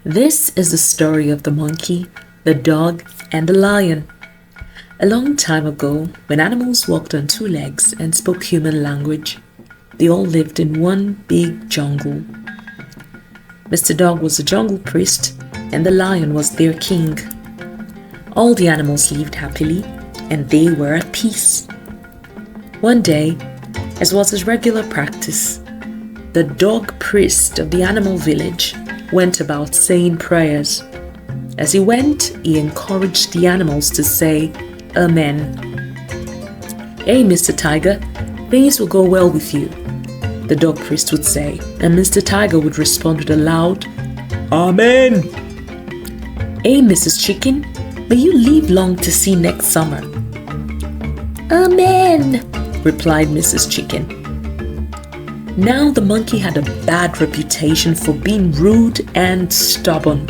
This is the story of the monkey, the dog, and the lion. A long time ago, when animals walked on two legs and spoke human language, they all lived in one big jungle. Mr. Dog was the jungle priest, and the lion was their king. All the animals lived happily, and they were at peace. One day, as was his regular practice, the dog priest of the animal village went about saying prayers. As he went, he encouraged the animals to say, Amen. Hey, Mr. Tiger, things will go well with you, the dog priest would say, and Mr. Tiger would respond with a loud, Amen. Hey, Mrs. Chicken, may you live long to see next summer. Amen, replied Mrs. Chicken. Now the monkey had a bad reputation for being rude and stubborn.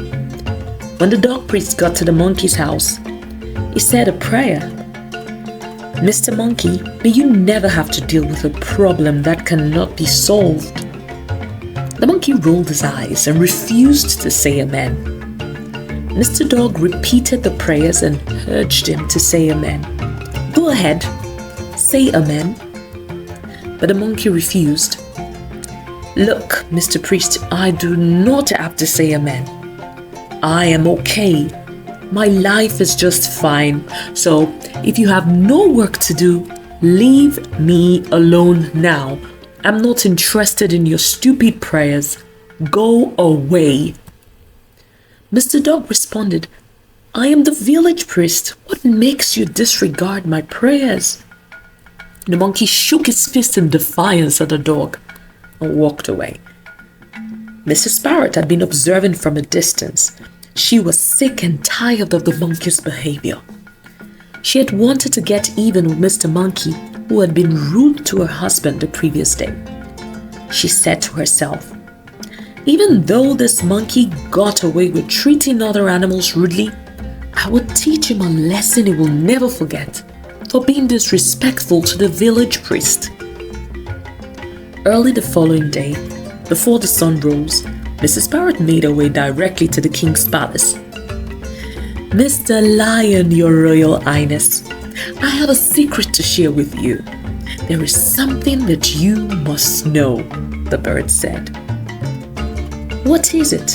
When the dog priest got to the monkey's house, he said a prayer. Mr. Monkey, may you never have to deal with a problem that cannot be solved. The monkey rolled his eyes and refused to say amen. Mr. Dog repeated the prayers and urged him to say amen. Go ahead, say amen. But the monkey refused. Look, Mr. Priest, I do not have to say amen. I am okay. My life is just fine. So if you have no work to do, leave me alone now. I'm not interested in your stupid prayers. Go away. Mr. Dog responded, I am the village priest. What makes you disregard my prayers? The monkey shook his fist in defiance at the dog and walked away. Mrs. Parrot had been observing from a distance. She was sick and tired of the monkey's behavior. She had wanted to get even with Mr. Monkey, who had been rude to her husband the previous day. She said to herself, even though this monkey got away with treating other animals rudely, I would teach him a lesson he will never forget for being disrespectful to the village priest. Early the following day, before the sun rose, Mrs. Parrot made her way directly to the king's palace. Mr. Lion, your royal highness, I have a secret to share with you. There is something that you must know, the bird said. What is it?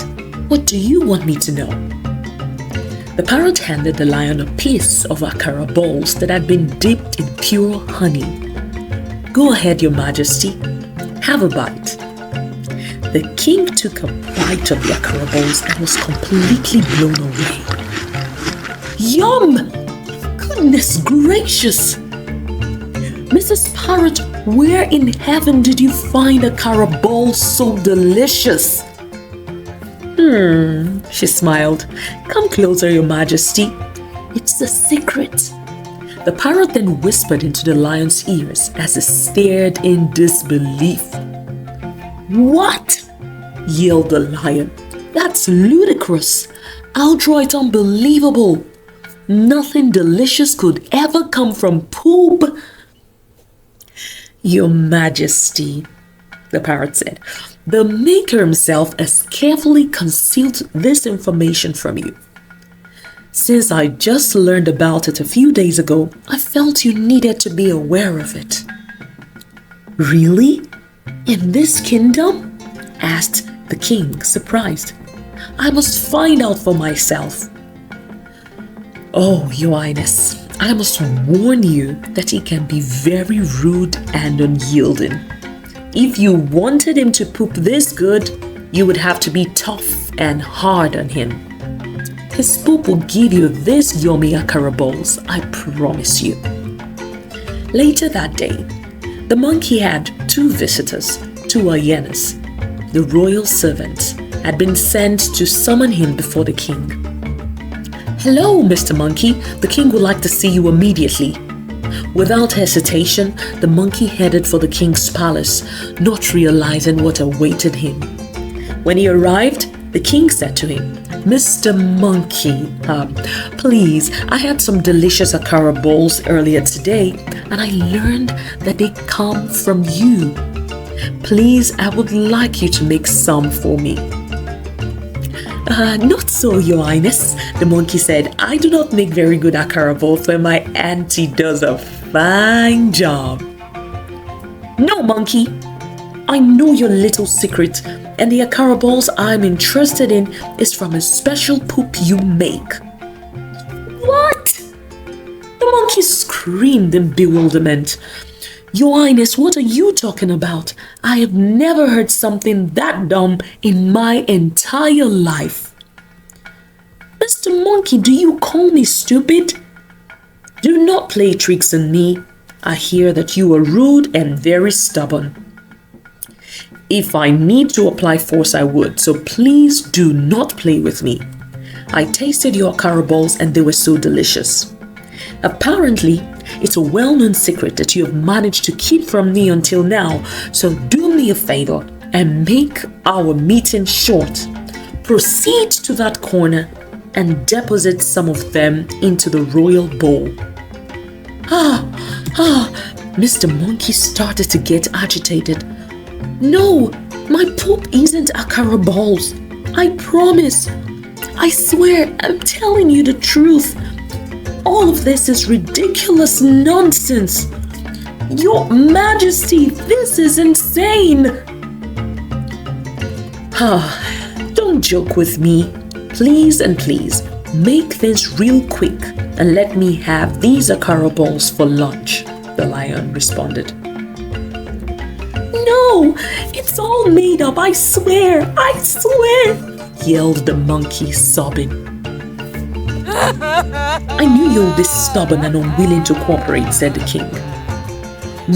What do you want me to know? The parrot handed the lion a piece of akara balls that had been dipped in pure honey. Go ahead, your majesty. Have a bite. The king took a bite of the akara balls and was completely blown away. Yum! Goodness gracious! Mrs. Parrot, where in heaven did you find akara balls so delicious? She smiled. Come closer, your majesty. It's a secret. The parrot then whispered into the lion's ears as he stared in disbelief. What? Yelled the lion. That's ludicrous. Outright unbelievable. Nothing delicious could ever come from poop. Your majesty, the parrot said, the maker himself has carefully concealed this information from you. Since I just learned about it a few days ago, I felt you needed to be aware of it. Really? In this kingdom? Asked the king, surprised. I must find out for myself. Oh, your highness, I must warn you that he can be very rude and unyielding. If you wanted him to poop this good, you would have to be tough and hard on him. His poop will give you this yummy akara balls, I promise you. Later that day, the monkey had two visitors, two hyenas. The royal servants had been sent to summon him before the king. Hello, Mr. Monkey, the king would like to see you immediately. Without hesitation, the monkey headed for the king's palace, not realizing what awaited him. When he arrived, the king said to him, Mr. Monkey, please, I had some delicious akara balls earlier today, and I learned that they come from you. Please, I would like you to make some for me. Not so, Your Highness, the monkey said. I do not make very good akara balls, but my auntie does a fine job. No, monkey. I know your little secret, and the akara balls I'm interested in is from a special poop you make. What? The monkey screamed in bewilderment. Your Highness, what are you talking about? I have never heard something that dumb in my entire life. Mr. Monkey, do you call me stupid? Do not play tricks on me. I hear that you are rude and very stubborn. If I need to apply force, I would, so please do not play with me. I tasted your akara balls and they were so delicious. Apparently, it's a well-known secret that you have managed to keep from me until now, so do me a favor and make our meeting short. Proceed to that corner and deposit some of them into the royal bowl. Mr. Monkey started to get agitated. No, my poop isn't akara balls. I promise. I swear, I'm telling you the truth. All of this is ridiculous nonsense. Your Majesty, this is insane. Don't joke with me. Please and please, make this real quick and let me have these akara balls for lunch, the lion responded. No, it's all made up, I swear, yelled the monkey, sobbing. I knew you were this stubborn and unwilling to cooperate, said the king.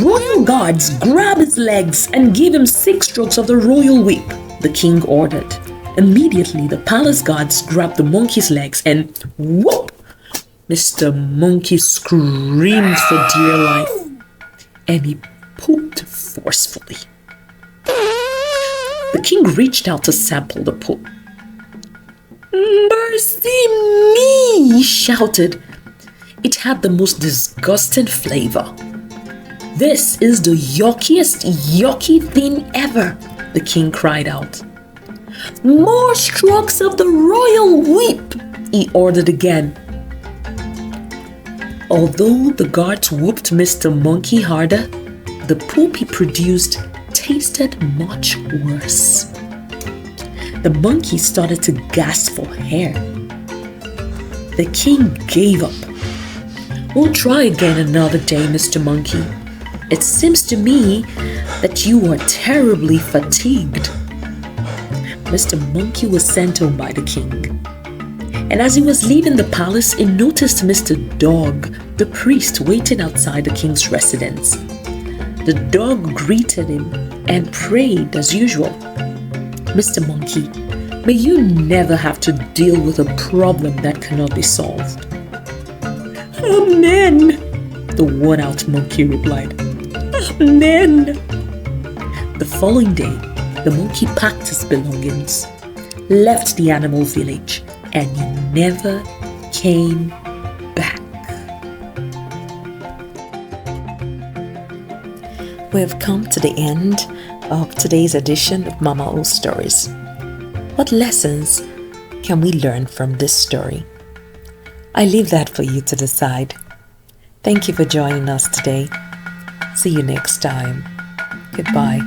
Royal guards, grab his legs and give him 6 strokes of the royal whip, the king ordered. Immediately, the palace guards grabbed the monkey's legs and whoop! Mr. Monkey screamed for dear life and he pooped forcefully. The king reached out to sample the poop. Mercy me, he shouted. It had the most disgusting flavor. This is the yuckiest yucky thing ever, the king cried out. More strokes of the royal whip, he ordered again. Although the guards whooped Mr. Monkey harder, the poop he produced tasted much worse. The monkey started to gasp for air. The king gave up. We'll try again another day, Mr. Monkey. It seems to me that you are terribly fatigued. Mr. Monkey was sent home by the king. And as he was leaving the palace, he noticed Mr. Dog, the priest, waiting outside the king's residence. The dog greeted him and prayed as usual. Mr. Monkey, may you never have to deal with a problem that cannot be solved. Amen, the worn-out monkey replied. Amen. The following day, the monkey packed his belongings, left the animal village, and he never came back. We have come to the end of today's edition of Mama O Stories. What lessons can we learn from this story? I leave that for you to decide. Thank you for joining us today. See you next time. Goodbye.